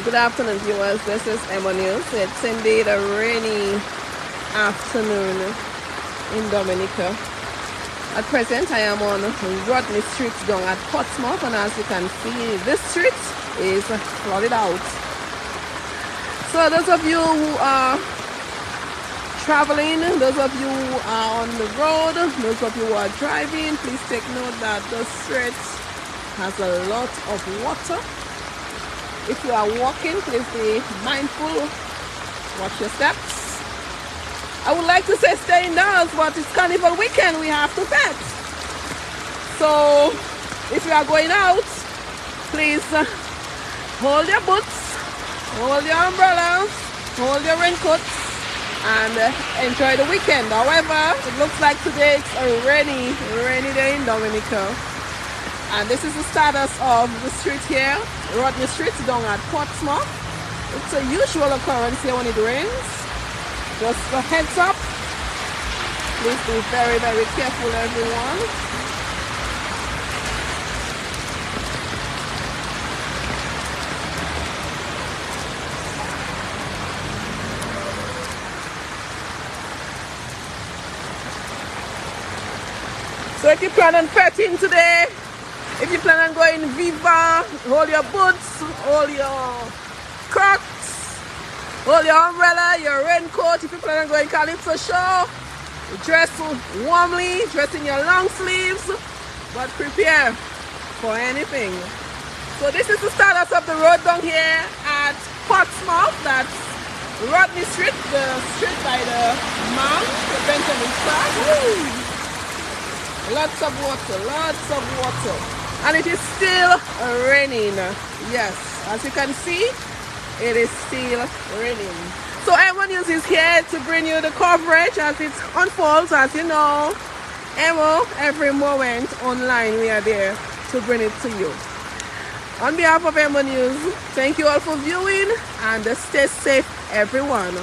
Good afternoon, viewers. This is Emonews. It's indeed a rainy afternoon in Dominica. At present, I am on Rodney Street down at Portsmouth, and as you can see, this street is flooded out. So those of you who are traveling, those of you who are on the road, those of you who are driving, please take note that the street has a lot of water. If you are walking, please be mindful, watch your steps. I would like to say stay indoors, but it's carnival weekend, we have to bet. So if you are going out, please hold your boots, hold your umbrellas, hold your raincoats, and enjoy the weekend. However, it looks like today it's a rainy day in Dominica. And this is the status of the street here, Rodney Street down at Portsmouth. It's a usual occurrence here when it rains. Just a heads up. Please be very, very careful, everyone. So if you plan on petting today, if you plan on going Viva, hold your boots, hold your Crocs, hold your umbrella, your raincoat. If you plan on going Calypso show, dress warmly, dress in your long sleeves, but prepare for anything. So this is the status of the road down here at Portsmouth. That's Rodney Street, the street by the Mount, the Benjamin Park. Lots of water. And it is still raining. Yes, as you can see, it is still raining. So Emonews is here to bring you the coverage as it unfolds. As you know, every moment online, we are there to bring it to you. On behalf of Emonews, thank you all for viewing, and stay safe, everyone.